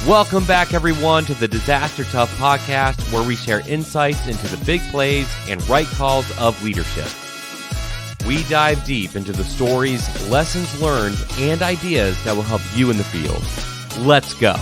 Welcome back, everyone, to the Disaster Tough podcast, where we share insights into the big plays and right calls of leadership. We dive deep into the stories, lessons learned, and ideas that will help you in the field. Let's go.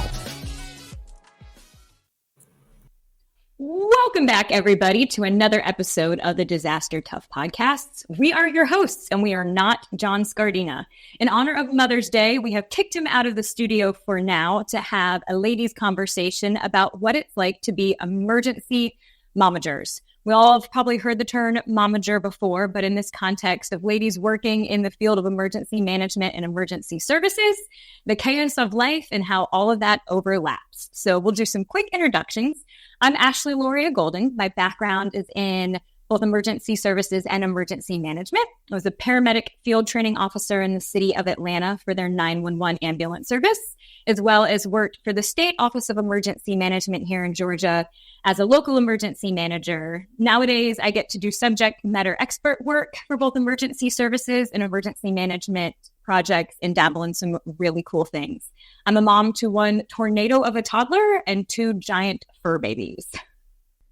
Welcome back, everybody, to another episode of the Disaster Tough podcasts. We are your hosts, and we are not John Scardina. In honor of Mother's Day, we have kicked him out of the studio for now to have a ladies' conversation about what it's like to be emergency momagers. We all have probably heard the term momager before, but in this context of ladies working in the field of emergency management and emergency services, the chaos of life and how all of that overlaps. So we'll do some quick introductions. I'm Ashley Lauria-Golden. My background is in both emergency services and emergency management. I was a paramedic field training officer in the city of Atlanta for their 911 ambulance service, as well as worked for the State Office of Emergency Management here in Georgia as a local emergency manager. Nowadays, I get to do subject matter expert work for both emergency services and emergency management projects and dabble in some really cool things. I'm a mom to one tornado of a toddler and 2 giant fur babies.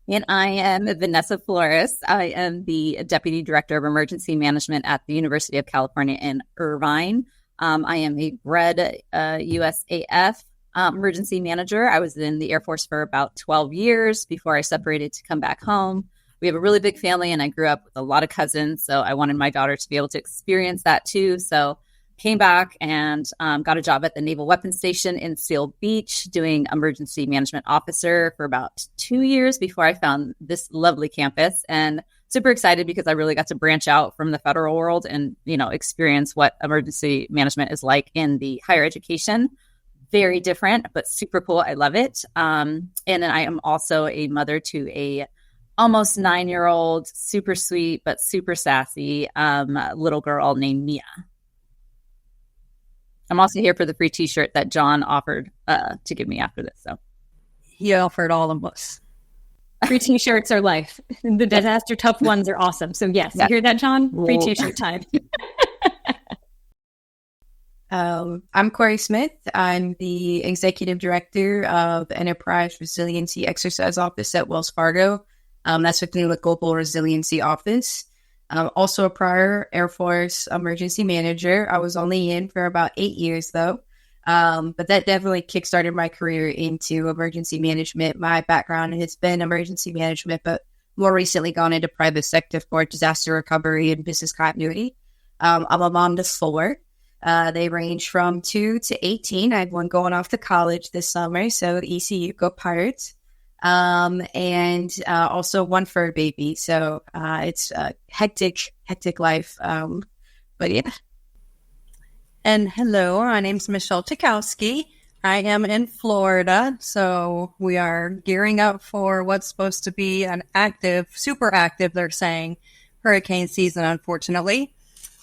And I am Vanessa Flores. I am the Deputy Director of Emergency Management at the University of California in Irvine. I am a bred USAF emergency manager. I was in the Air Force for about 12 years before I separated to come back home. We have a really big family, and I grew up with a lot of cousins, so I wanted my daughter to be able to experience that too. So came back and got a job at the Naval Weapons Station in Seal Beach doing emergency management officer for about 2 years before I found this lovely campus, and super excited because I really got to branch out from the federal world and, experience what emergency management is like in the higher education. Very different, but super cool. I love it. And then I am also a mother to a almost 9-year-old, super sweet, but super sassy little girl named Mia. I'm also here for the free t-shirt that John offered to give me after this. So he offered all of us. Free t-shirts are life. The Disaster Tough ones are awesome. So yes, you hear that, John? Free t-shirt time. I'm Cori Smith. I'm the Executive Director of Enterprise Resiliency Exercise Office at Wells Fargo. That's within the Global Resiliency Office. Also a prior Air Force emergency manager. I was only in for about 8 years, though. But that definitely kickstarted my career into emergency management. My background has been emergency management, but more recently gone into private sector for disaster recovery and business continuity. I'm a mom to 4. They range from 2 to 18. I have one going off to college this summer, so ECU, go Pirates. And also one fur baby. So it's a hectic life. But yeah. And hello, my name's Michelle Chechowski. I am in Florida, so we are gearing up for what's supposed to be an super active, they're saying, hurricane season, unfortunately.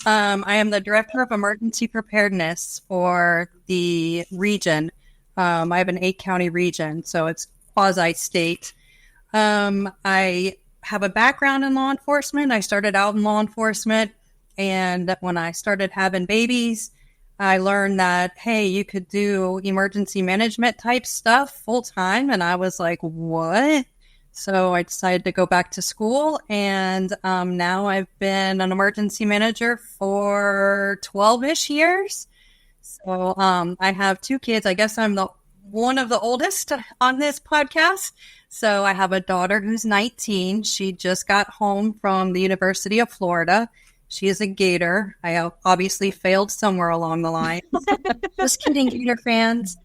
I am the Director of Emergency Preparedness for the region. I have an 8-county region, so it's quasi-state. I have a background in law enforcement. I started out in law enforcement, and when I started having babies, I learned that, hey, you could do emergency management type stuff full time. And I was like, what? So I decided to go back to school. And now I've been an emergency manager for 12-ish years. So I have 2 kids. I guess I'm one of the oldest on this podcast. So I have a daughter who's 19. She just got home from the University of Florida. She is a Gator. I obviously failed somewhere along the line. Just kidding, Gator fans.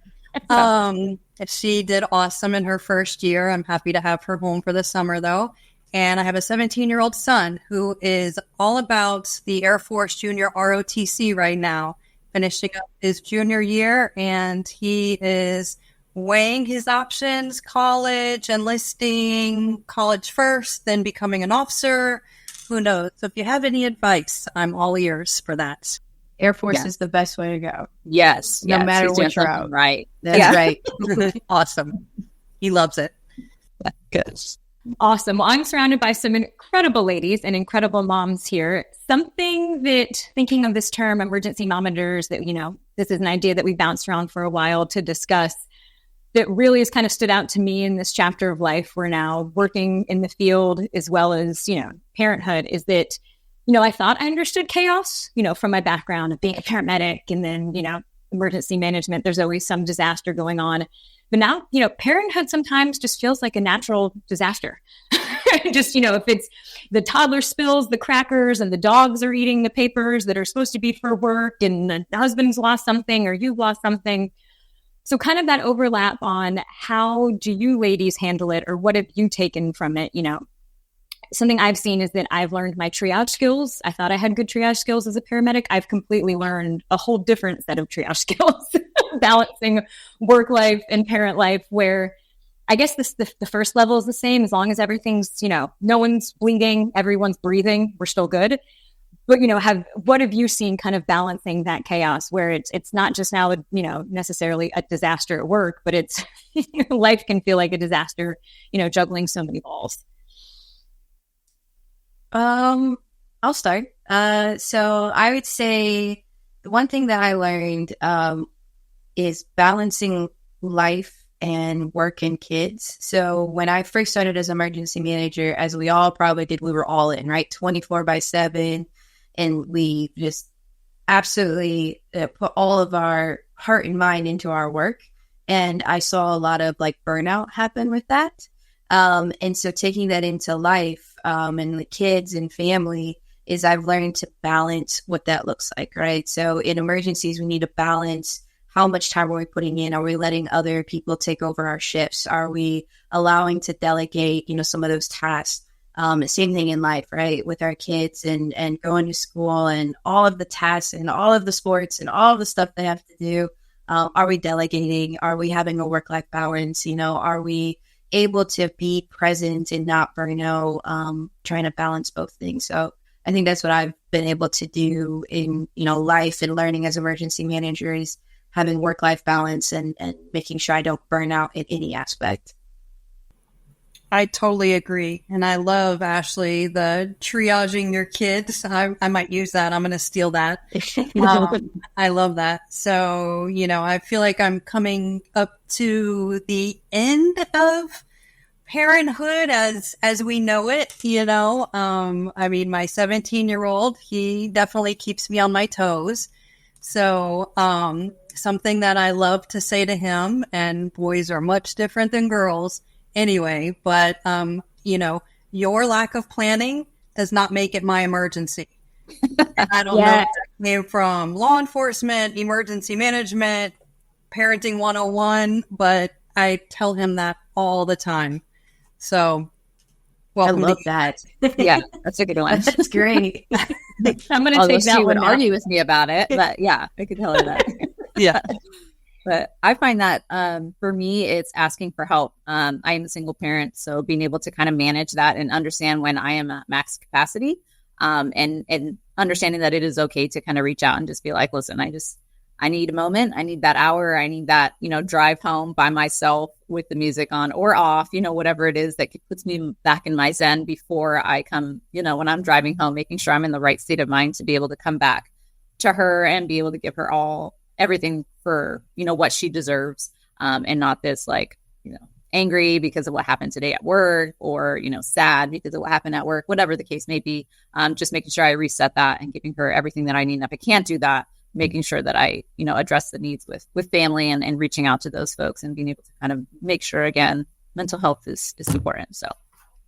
She did awesome in her first year. I'm happy to have her home for the summer, though. And I have a 17-year-old son who is all about the Air Force Junior ROTC right now, finishing up his junior year. And he is weighing his options, college, enlisting, college first, then becoming an officer. Who knows? So if you have any advice, I'm all ears for that. Air Force is the best way to go. Yes. No matter what you're out. Right. That's right. Awesome. He loves it. Good. Awesome. Well, I'm surrounded by some incredible ladies and incredible moms here. Something that, thinking of this term, emergency momagers, that, this is an idea that we bounced around for a while to discuss. that really has kind of stood out to me in this chapter of life, we're now working in the field as well as, parenthood, is that, I thought I understood chaos, from my background of being a paramedic and then, emergency management. There's always some disaster going on. But now, parenthood sometimes just feels like a natural disaster. Just, if it's the toddler spills the crackers and the dogs are eating the papers that are supposed to be for work and the husband's lost something or you've lost something. So kind of that overlap on how do you ladies handle it, or what have you taken from it? Something I've seen is that I've learned my triage skills. I thought I had good triage skills as a paramedic. I've completely learned a whole different set of triage skills, balancing work life and parent life, where I guess the first level is the same. As long as everything's, no one's bleeding, everyone's breathing, we're still good. But, what have you seen kind of balancing that chaos where it's not just now, necessarily a disaster at work, but it's life can feel like a disaster, juggling so many balls. I'll start. So I would say the one thing that I learned is balancing life and work and kids. So when I first started as emergency manager, as we all probably did, we were all in, right? 24/7. And we just absolutely put all of our heart and mind into our work. And I saw a lot of burnout happen with that. And so taking that into life and the kids and family is I've learned to balance what that looks like, right? So in emergencies, we need to balance how much time are we putting in? Are we letting other people take over our shifts? Are we allowing to delegate, some of those tasks? Same thing in life, right? With our kids and going to school and all of the tasks and all of the sports and all of the stuff they have to do. Are we delegating? Are we having a work-life balance? Are we able to be present and not burnout, trying to balance both things? So I think that's what I've been able to do in, life and learning as emergency managers, having work-life balance and making sure I don't burn out in any aspect. I totally agree. And I love, Ashley, the triaging your kids. I might use that. I'm going to steal that. I love that. So, I feel like I'm coming up to the end of parenthood as we know it, I mean, my 17-year-old, he definitely keeps me on my toes. So, something that I love to say to him, and boys are much different than girls, anyway, but, your lack of planning does not make it my emergency. I don't know if that came from law enforcement, emergency management, parenting 101, but I tell him that all the time. So, I love that. Yeah, that's a good one. That's great. I'm going to take that she one. Would argue with me about it, but yeah, I could tell her that. Yeah. But I find that for me, it's asking for help. I am a single parent, so being able to kind of manage that and understand when I am at max capacity, and understanding that it is okay to kind of reach out and just be like, listen, I need a moment. I need that hour. I need that, drive home by myself with the music on or off, whatever it is that puts me back in my zen before I come, when I'm driving home, making sure I'm in the right state of mind to be able to come back to her and be able to give her everything for, what she deserves. And not this angry because of what happened today at work or, sad because of what happened at work, whatever the case may be. Just making sure I reset that and giving her everything that I need. And if I can't do that, making sure that I, address the needs with family and reaching out to those folks and being able to kind of make sure, again, mental health is important. So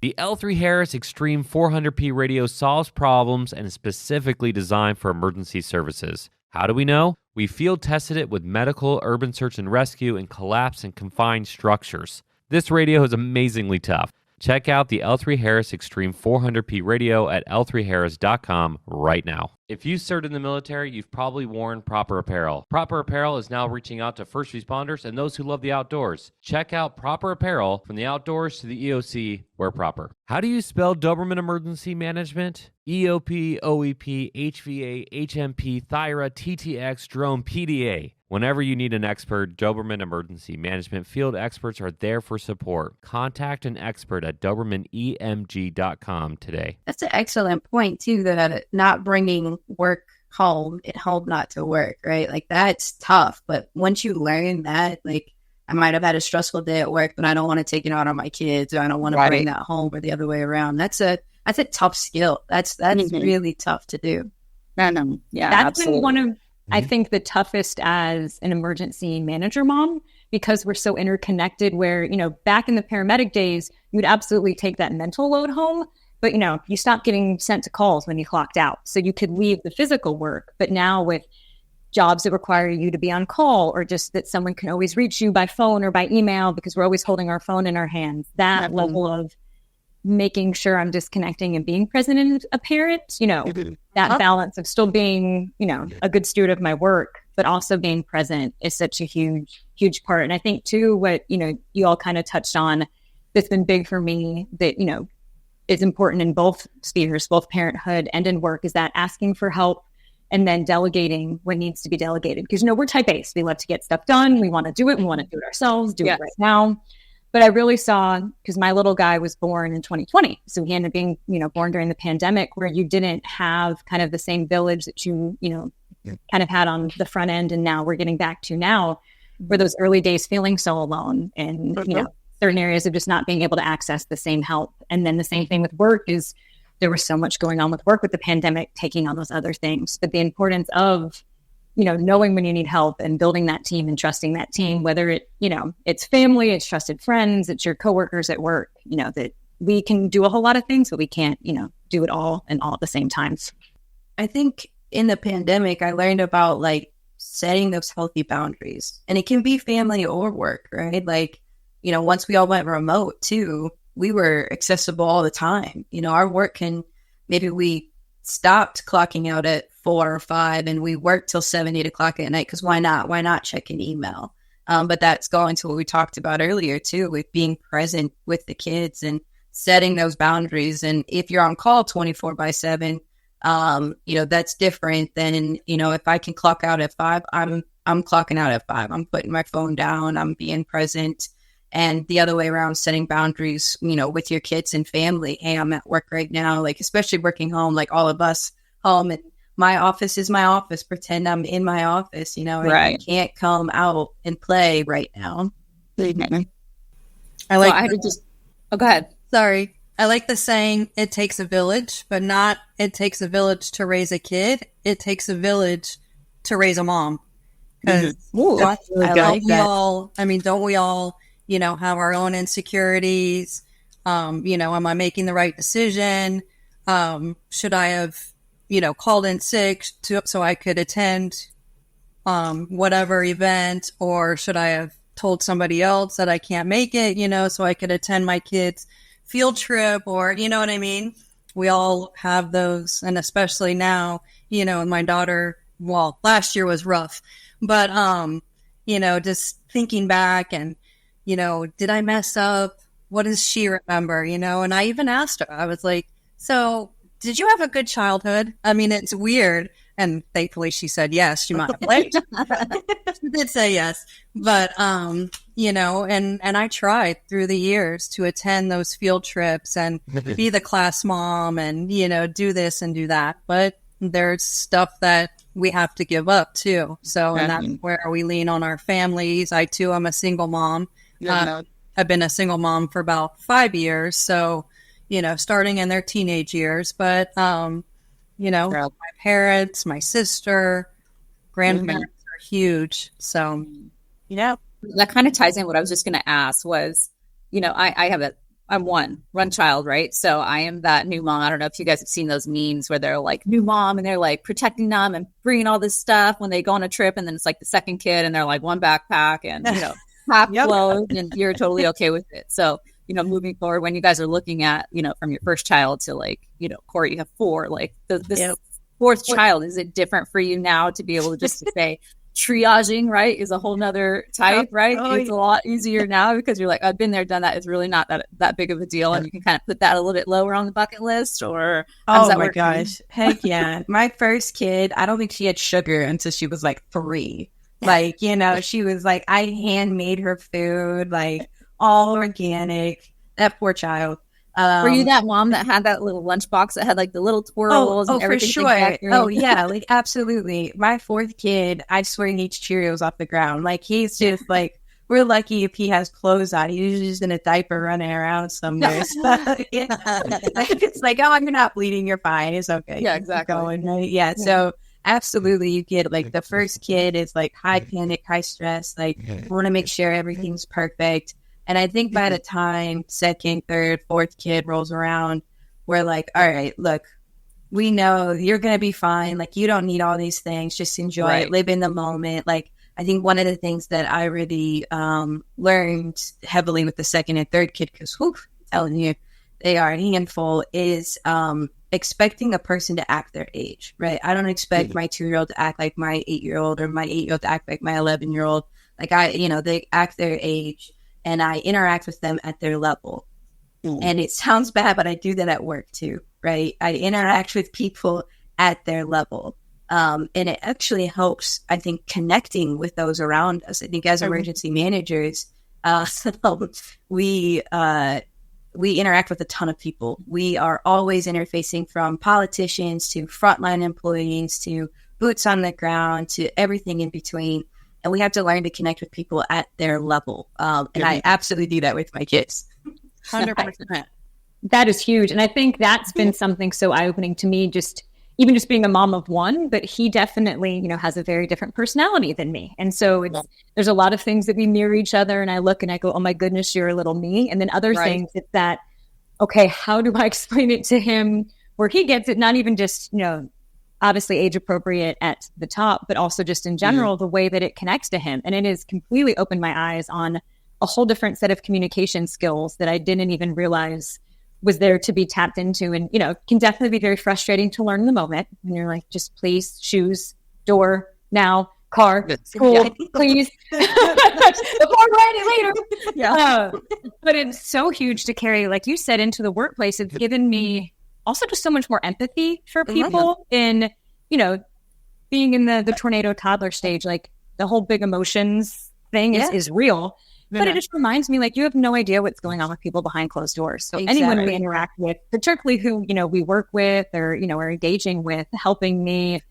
the L3 Harris Extreme 400p radio solves problems and is specifically designed for emergency services. How do we know? We field tested it with medical, urban search and rescue, and collapse and confined structures. This radio is amazingly tough. Check out the L3 Harris Extreme 400p radio at l3harris.com right now. If you served in the military, you've probably worn Proper Apparel. Proper Apparel is now reaching out to first responders and those who love the outdoors. Check out Proper Apparel. From the outdoors to the EOC, wear proper. How do you spell Doberman Emergency Management? EOP, OEP, HVA, HMP, Thyra, TTX, Drone, PDA. Whenever you need an expert, Doberman Emergency Management field experts are there for support. Contact an expert at DobermanEMG.com today. That's an excellent point, too, that not bringing work home, it home not to work, right? That's tough. But once you learn that, I might have had a stressful day at work, but I don't want to take it out on my kids, or I don't want to bring that home, or the other way around. That's a tough skill. That's really tough to do. Yeah, that's absolutely. been one of, I think, the toughest as an emergency manager mom, because we're so interconnected, where, you know, back in the paramedic days, you would absolutely take that mental load home, but, you know, you stopped getting sent to calls when you clocked out. So you could leave the physical work. But now with jobs that require you to be on call, or just that someone can always reach you by phone or by email, because we're always holding our phone in our hands, that level of making sure I'm disconnecting and being present in a parent, you know, that balance of still being, you know, a good steward of my work, but also being present is such a huge part. And I think too, what, you know, you all kind of touched on, that's been big for me, that, you know, is important in both spheres, both parenthood and in work, is that asking for help and then delegating what needs to be delegated. Because, you know, we're type A's. We love to get stuff done. We want to do it. We want to do it ourselves, do it right now. But I really saw, because my little guy was born in 2020. So he ended up being, you know, born during the pandemic, where you didn't have kind of the same village that you know, kind of had on the front end. And now we're getting back to now, where those early days feeling so alone, and, you know, certain areas of just not being able to access the same help. And then the same thing with work is, there was so much going on with work with the pandemic, taking on those other things. But the importance of, you know, knowing when you need help and building that team and trusting that team, whether it, you know, it's family, it's trusted friends, it's your coworkers at work, you know, that we can do a whole lot of things, but we can't, you know, do it all and all at the same time. I think in the pandemic, I learned about like setting those healthy boundaries, and it can be family or work, right? Like, you know, once we all went remote too, we were accessible all the time. You know, our work maybe we stopped clocking out at 4 or 5 and we worked till 7, 8 o'clock at night, because why not check an email? But that's going to what we talked about earlier too, with being present with the kids and setting those boundaries. And if you're on call 24/7, you know, that's different than, you know, if I can clock out at 5, I'm clocking out at 5. I'm putting my phone down, I'm being present. And the other way around, setting boundaries, you know, with your kids and family. Hey, I'm at work right now, like, especially working home, like all of us home, and my office is my office. Pretend I'm in my office, you know, and I can't come out and play right now. I like, go ahead. Sorry. I like the saying, it takes a village, but not it takes a village to raise a kid. It takes a village to raise a mom. Because don't we all, you know, have our own insecurities? You know, am I making the right decision? Should I have, you know, called in sick so I could attend whatever event, or should I have told somebody else that I can't make it, you know, so I could attend my kid's field trip, or, you know what I mean? We all have those. And especially now, you know, my daughter, well, last year was rough, but, you know, just thinking back and, you know, did I mess up? What does she remember? You know, and I even asked her, I was like, so did you have a good childhood? I mean, it's weird. And thankfully she said yes. She might have played. She did say yes. But, you know, and I tried through the years to attend those field trips and be the class mom and, you know, do this and do that. But there's stuff that we have to give up too. So, and that's where we lean on our families. I too am a single mom. I've been a single mom for about 5 years. So, you know, starting in their teenage years, but, you know, my parents, my sister, grandparents are huge. So, you know, that kind of ties in what I was just going to ask was, you know, I'm one child, right? So I am that new mom. I don't know if you guys have seen those memes where they're like new mom and they're like protecting them and bringing all this stuff when they go on a trip. And then it's like the second kid and they're like one backpack and, you know, half clothed and you're totally okay with it. So, you know, moving forward, when you guys are looking at, you know, from your first child to like, you know, Cori, you have 4, like this fourth child, is it different for you now to be able to just to say triaging, right, is a whole nother type, right? It's a lot easier now because you're like, I've been there, done that. It's really not that big of a deal. And you can kind of put that a little bit lower on the bucket list, or how does that work? Gosh. Heck yeah. My first kid, I don't think she had sugar until she was like 3. Like, you know, she was like, I handmade her food, like all organic. That poor child. Were you that mom that had that little lunchbox that had like the little twirls and everything? For sure. Oh yeah, like absolutely. My 4th kid, I swear he eats Cheerios off the ground. Like he's just like we're lucky if he has clothes on. He's usually just in a diaper running around somewhere. So, it's like, oh, you're not bleeding, you're fine. It's okay. Yeah, exactly. Going, right? Yeah. So absolutely, you get like the first kid is like high panic, high stress. Like, I want to make sure everything's perfect. And I think by the time second, third, fourth kid rolls around, we're like, all right, look, we know you're going to be fine. Like, you don't need all these things. Just enjoy it, live in the moment. Like, I think one of the things that I really learned heavily with the second and third kid, because I'm telling you, they are a handful, is expecting a person to act their age, right? I don't expect my 2-year-old to act like my 8-year-old or my 8-year-old to act like my 11-year-old. Like, they act their age, and I interact with them at their level. And it sounds bad, but I do that at work too, right? I interact with people at their level. And it actually helps, I think, connecting with those around us. I think as emergency managers, we interact with a ton of people. We are always interfacing, from politicians to frontline employees to boots on the ground to everything in between. And we have to learn to connect with people at their level. And I absolutely do that with my kids. 100%. That is huge. And I think that's been something so eye-opening to me, even just being a mom of one, but he definitely, has a very different personality than me. And so there's a lot of things that we mirror each other, and I look and I go, oh my goodness, you're a little me. And then other things, it's that, okay, how do I explain it to him where he gets it? Not even just, obviously age appropriate at the top, but also just in general, the way that it connects to him. And it has completely opened my eyes on a whole different set of communication skills that I didn't even realize was there to be tapped into. And, can definitely be very frustrating to learn in the moment when you're like, just please, shoes, door, now, car, school, please. The board ready later. But it's so huge to carry, like you said, into the workplace. It's given me also just so much more empathy for people in, being in the tornado toddler stage. Like, the whole big emotions thing is real. But it just reminds me, like, you have no idea what's going on with people behind closed doors. So anyone we interact with, particularly who, we work with or, are engaging with, helping me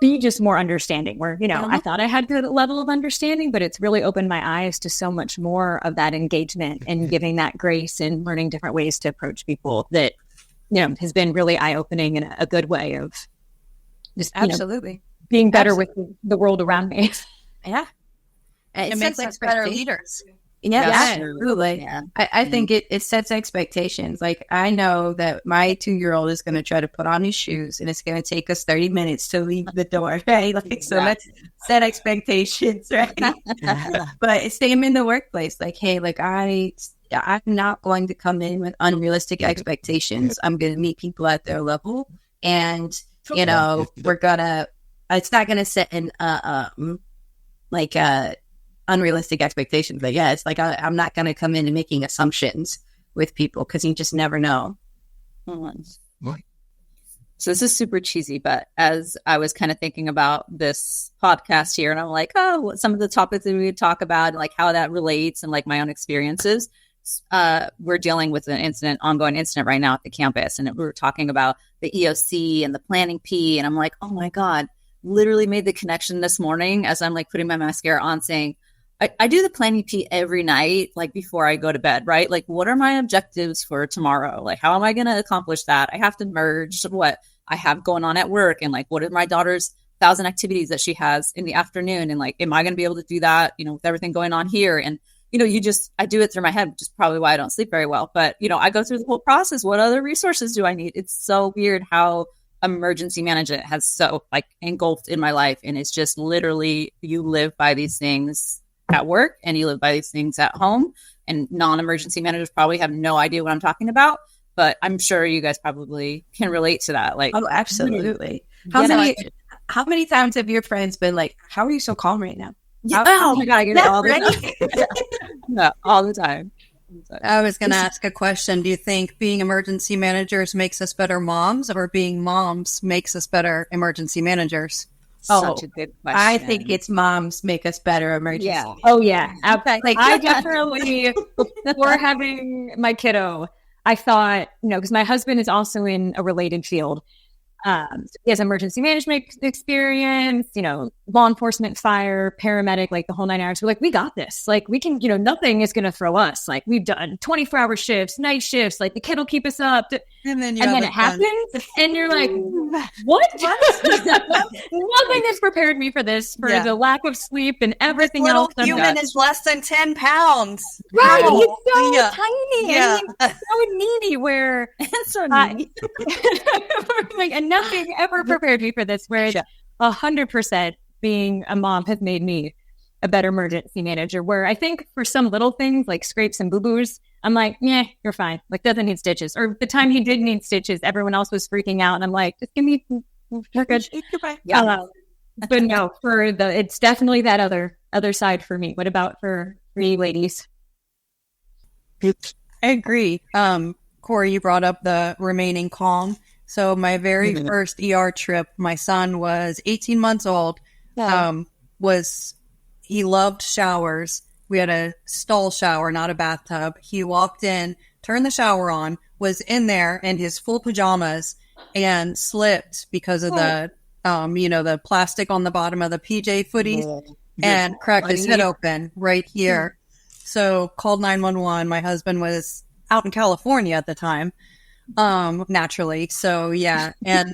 be just more understanding where, I thought I had good level of understanding, but it's really opened my eyes to so much more of that engagement and giving that grace and learning different ways to approach people that, has been really eye-opening in a good way of just, being better with the world around me. Yeah. It makes us better leaders. Absolutely. Yeah. I think it sets expectations. Like, I know that my 2-year-old is going to try to put on his shoes, and it's going to take us 30 minutes to leave the door, right? Like, so let's set expectations, right? But it's same in the workplace. Like, hey, like, I'm not going to come in with unrealistic expectations. I'm going to meet people at their level, and it's not going to set an unrealistic expectations. But it's like I'm not going to come in and making assumptions with people, because you just never know. So this is super cheesy, but as I was kind of thinking about this podcast here, and I'm like, some of the topics that we would talk about, and like how that relates, and like my own experiences. We're dealing with an ongoing incident right now at the campus, and we were talking about the EOC and the planning P, and I'm like, oh my God, literally made the connection this morning as I'm like putting my mascara on, saying, I do the planning P every night, like before I go to bed, right? Like, what are my objectives for tomorrow? Like, how am I going to accomplish that? I have to merge what I have going on at work, and like, what are my daughter's 1,000 activities that she has in the afternoon? And like, am I going to be able to do that, with everything going on here? And, I do it through my head, which is probably why I don't sleep very well. But, I go through the whole process. What other resources do I need? It's so weird how emergency management has so like engulfed in my life. And it's just literally, you live by these things at work and you live by these things at home, and non-emergency managers probably have no idea what I'm talking about, but I'm sure you guys probably can relate to that. Like, oh, absolutely. How many times have your friends been like, how are you so calm right now? Oh my God, I get it all the time. No, all the time. I was going to ask a question. Do you think being emergency managers makes us better moms, or being moms makes us better emergency managers? Such a good question. I think it's moms make us better emergency. Yeah. Oh yeah. Like, I definitely, before having my kiddo, I thought, because my husband is also in a related field. He has emergency management experience, law enforcement, fire, paramedic, like the whole 9 hours. We're like, we got this. Like, we can, nothing is going to throw us. Like, we've done 24-hour shifts, night shifts. Like, the kid will keep us up. And then it happens, and you're like, what? Nothing has prepared me for this, for the lack of sleep and everything little else. Human is less than 10 pounds. Right? Oh, He's so tiny. Yeah. And he's so needy. Where so needy. like, and nothing ever prepared me for this. Whereas 100% being a mom has made me a better emergency manager. Where I think for some little things like scrapes and boo-boos, I'm like, yeah, you're fine. Like, doesn't need stitches. Or the time he did need stitches, everyone else was freaking out, and I'm like, just give me, you're good. Goodbye. Yeah. But no, it's definitely that other side for me. What about for you ladies? I agree. Cori, you brought up the remaining calm. So my very first ER trip, my son was 18 months old. He loved showers. We had a stall shower, not a bathtub. He walked in, turned the shower on, was in there in his full pajamas, and slipped because of the plastic on the bottom of the PJ footies, and cracked his head open right here. So called 911. My husband was out in California at the time, naturally. So yeah, and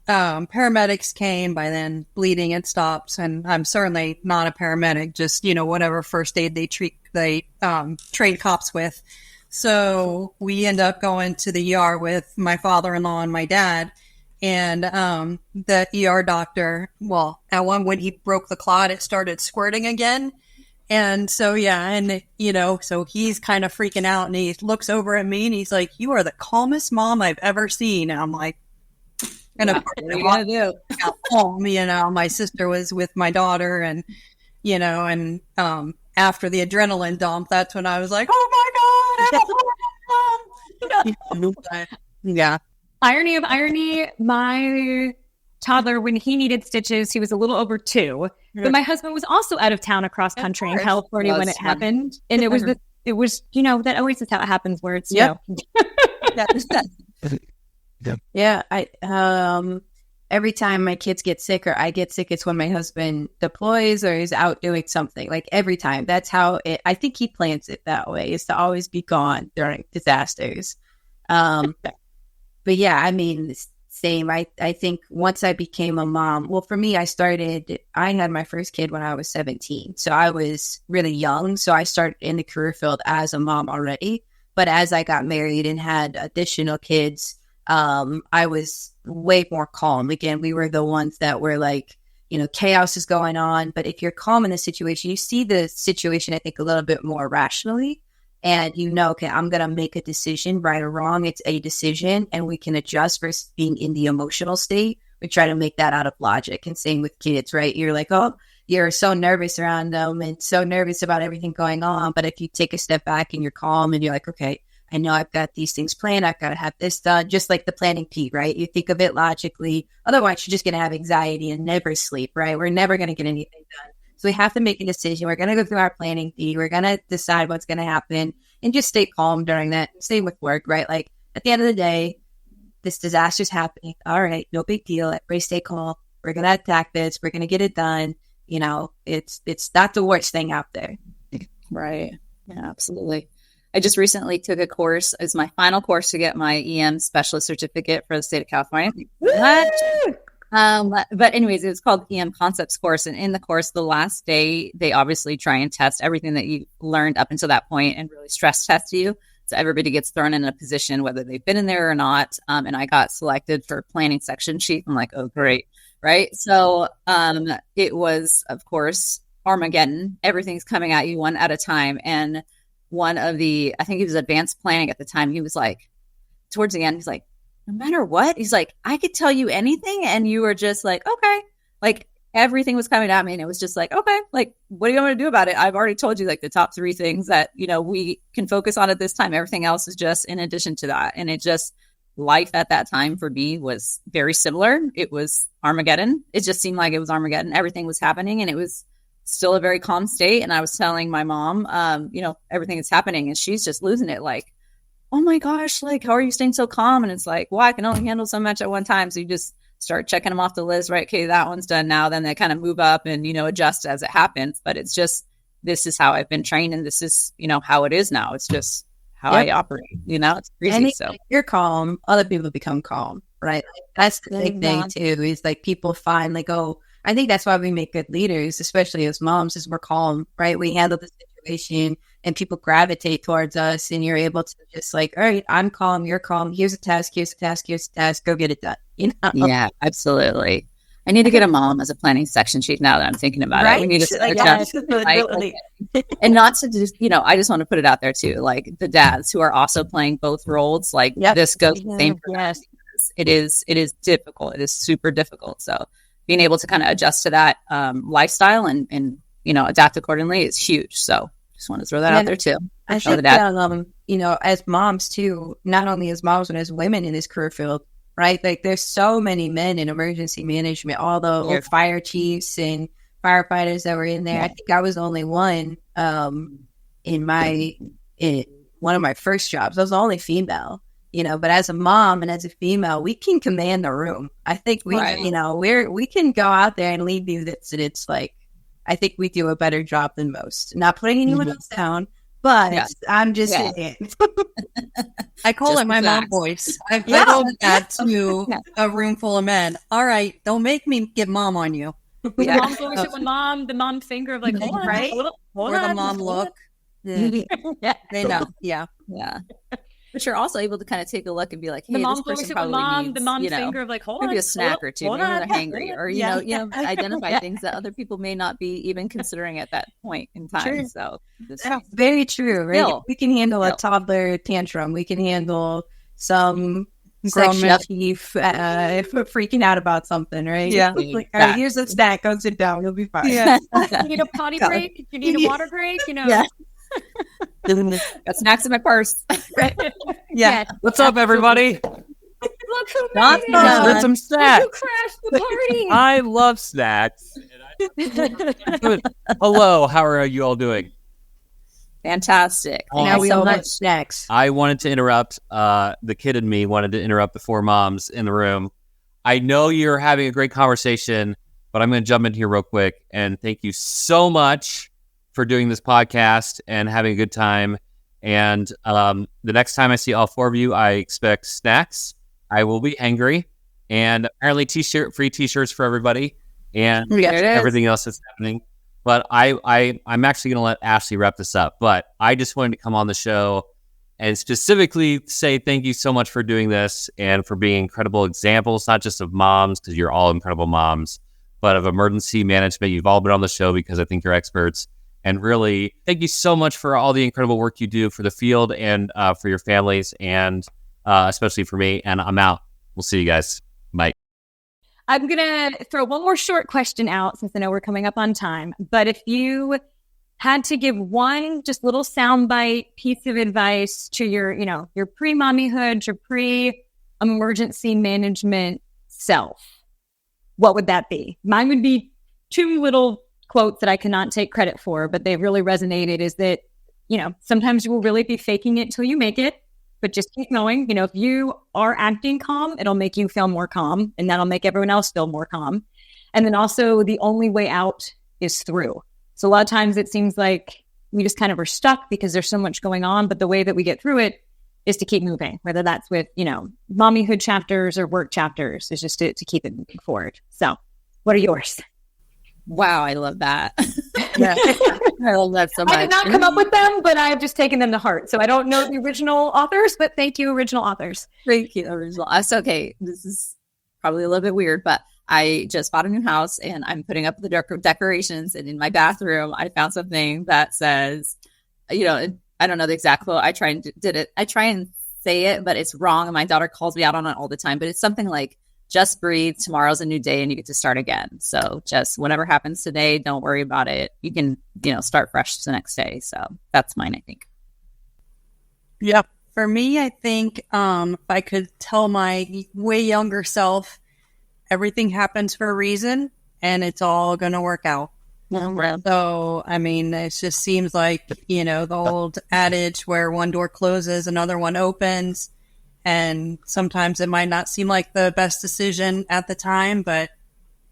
paramedics came. By then, bleeding had stopped, and I'm certainly not a paramedic. Just whatever first aid they train cops with. So we end up going to the ER with my father-in-law and my dad. And the ER doctor, when he broke the clot, it started squirting again. And so, so he's kind of freaking out, and he looks over at me and he's like, "You are the calmest mom I've ever seen." And I'm like, and of course, my sister was with my daughter, and, after the adrenaline dump, that's when I was like, "Oh my God." Yeah. Irony of irony, my toddler, when he needed stitches, he was a little over 2, but my husband was also out of town across country in California when it happened. And it was that always is how it happens, where it's, Yeah. Every time my kids get sick or I get sick, it's when my husband deploys or is out doing something. Like, every time. That's how I think he plans it that way, is to always be gone during disasters. But yeah, I mean, same. I think once I became a mom, for me, I had my first kid when I was 17. So I was really young. So I started in the career field as a mom already. But as I got married and had additional kids, I was way more calm. Again, we were the ones that were like, chaos is going on. But if you're calm in a situation, you see the situation, I think, a little bit more rationally. And okay, I'm going to make a decision, right or wrong. It's a decision, and we can adjust versus being in the emotional state. We try to make that out of logic. And same with kids, right? You're like, oh, you're so nervous around them and so nervous about everything going on. But if you take a step back and you're calm and you're like, okay, I know I've got these things planned. I've got to have this done. Just like the planning P, right? You think of it logically. Otherwise, you're just going to have anxiety and never sleep, right? We're never going to get anything done. So we have to make a decision. We're going to go through our planning P. We're going to decide what's going to happen and just stay calm during that. Same with work, right? Like, at the end of the day, this disaster's happening. All right, no big deal. Everybody stay calm. We're going to attack this. We're going to get it done. It's not the worst thing out there. Right. Yeah, absolutely. I just recently took a course. It's my final course to get my EM specialist certificate for the state of California. What? But anyways, it's called EM Concepts course. And in the course, the last day, they obviously try and test everything that you learned up until that point and really stress test you. So everybody gets thrown in a position, whether they've been in there or not. And I got selected for planning section chief. I'm like, oh, great. Right. So it was, of course, Armageddon. Everything's coming at you one at a time. And one of I think he was advanced planning at the time. He was like, towards the end, he's like, no matter what, he's like, I could tell you anything. And you were just like, okay, like everything was coming at me. And it was just like, okay, like, what do you want to do about it? I've already told you like the top 3 things that, we can focus on at this time. Everything else is just in addition to that. And it just, life at that time for me was very similar. It was Armageddon. It just seemed like it was Armageddon. Everything was happening and it was still a very calm state. And I was telling my mom, everything is happening and she's just losing it. Like, oh my gosh, like, how are you staying so calm? And it's like, well, I can only handle so much at one time. So you just start checking them off the list, right? Okay, that one's done now. Then they kind of move up and, adjust as it happens. But it's just, this is how I've been trained, and this is, how it is now. It's just how I operate, it's crazy. So you're calm, other people become calm, right? That's the big thing too, is like people find like, oh, I think that's why we make good leaders, especially as moms, is we're calm, right? We handle the situation and people gravitate towards us, and you're able to just like, all right, I'm calm, you're calm. Here's a task, here's a task, here's a task. Go get it done. Yeah, absolutely. I need to get a mom as a planning section chief now that I'm thinking about it. We need to adjust, and not to just, I just want to put it out there too, like the dads who are also playing both roles, like this goes the same for us. It is difficult. It is super difficult. So being able to kind of adjust to that lifestyle and adapt accordingly is huge. So just want to throw that out there too. I think that, as moms too, not only as moms, but as women in this career field, right? Like there's so many men in emergency management, all the fire chiefs and firefighters that were in there. I think I was the only one in one of my first jobs. I was the only female, but as a mom and as a female, we can command the room. I think we can go out there and lead these it's like, I think we do a better job than most. Not putting anyone else down, but I'm just saying. I call it my mom voice. I told that to a room full of men. All right, don't make me get mom on you. The mom voice with the mom finger of like, hold on, right? Hold or on, the mom look. They know. Yeah. But you're also able to kind of take a look and be like, hey, the mom this person voice probably needs, the mom finger of like, hold on, maybe a snack or two, maybe they're hangry, or identify things that other people may not be even considering at that point in time. True. So very true, right? We can handle a toddler tantrum. We can handle some grown chief freaking out about something, right? Yeah. Like, all right, here's a snack. Go sit down. You'll be fine. Yeah. You need a potty break? You need a water break? Yeah. Got snacks in my purse. Yeah. What's up, everybody? Look who made it. With some snacks. You crashed the party. I love snacks. Hello, how are you all doing? Fantastic. Now we all have snacks. I wanted to interrupt. The kid in me wanted to interrupt the four moms in the room. I know you're having a great conversation, but I'm going to jump in here real quick and thank you so much for doing this podcast and having a good time. And the next time I see all four of you, I expect snacks. I will be hangry, and apparently free t-shirts for everybody, and everything else that's happening. But I'm actually going to let Ashley wrap this up. But I just wanted to come on the show and specifically say thank you so much for doing this and for being incredible examples, not just of moms, because you're all incredible moms, but of emergency management. You've all been on the show because I think you're experts. And really, thank you so much for all the incredible work you do for the field and for your families, and especially for me. And I'm out. We'll see you guys. Bye. I'm going to throw one more short question out since I know we're coming up on time. But if you had to give one just little soundbite piece of advice to your pre-mommyhood, your pre-emergency management self, what would that be? Mine would be two little quotes that I cannot take credit for, but they really resonated, is that, sometimes you will really be faking it till you make it, but just keep going. If you are acting calm, it'll make you feel more calm, and that'll make everyone else feel more calm. And then also the only way out is through. So a lot of times it seems like we just kind of are stuck because there's so much going on, but the way that we get through it is to keep moving, whether that's with, mommyhood chapters or work chapters, is just to keep it moving forward. So what are yours? Wow, I love that. Yeah. I love that so much. I did not come up with them, but I've just taken them to heart. So I don't know the original authors, but thank you, original authors. Thank you, original. It's okay. This is probably a little bit weird, but I just bought a new house and I'm putting up the decorations. And in my bathroom, I found something that says, I don't know the exact quote. I try and say it, but it's wrong. And my daughter calls me out on it all the time. But it's something like, just breathe. Tomorrow's a new day and you get to start again. So just whatever happens today, don't worry about it. You can, start fresh the next day. So that's mine, I think. Yeah. For me, I think if I could tell my way younger self, everything happens for a reason and it's all going to work out. So, it just seems like, the old adage where one door closes, another one opens. And sometimes it might not seem like the best decision at the time, but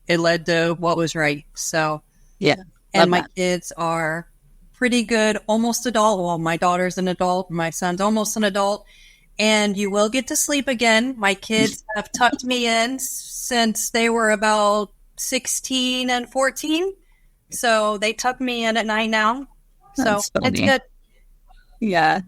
it led to what was right. So, Yeah. And my kids are pretty good, almost adult. Well, my daughter's an adult. My son's almost an adult. And you will get to sleep again. My kids have tucked me in since they were about 16 and 14. So they tuck me in at night now. So it's good. Yeah.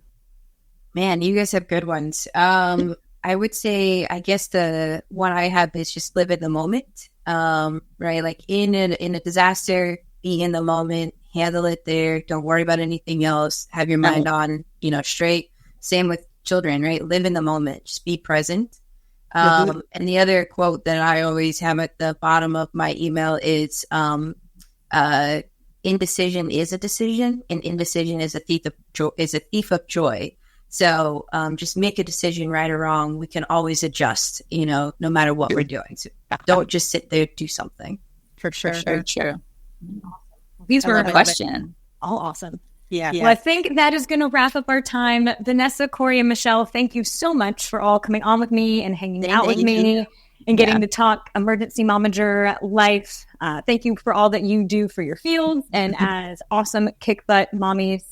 Man, you guys have good ones. I would say, I guess the one I have is just live in the moment. Right? Like in a disaster, be in the moment, handle it there. Don't worry about anything else. Have your mind on, straight. Same with children, right? Live in the moment. Just be present. And the other quote that I always have at the bottom of my email is, indecision is a decision, and indecision is a thief of joy. So just make a decision, right or wrong. We can always adjust, no matter what we're doing. So don't just sit there, do something. For sure. Very true. These were a question. all awesome. Yeah. Well, I think that is going to wrap up our time. Vanessa, Cori, and Michelle, thank you so much for all coming on with me and hanging out with me and getting to talk emergency momager life. Thank you for all that you do for your field. And as awesome kick butt mommies,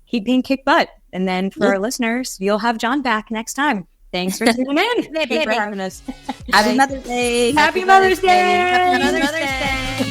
keep being kick butt. And then for our listeners, you'll have John back next time. Thanks for tuning in. Happy Mother's Day. Happy Mother's Day. Happy Mother's Day.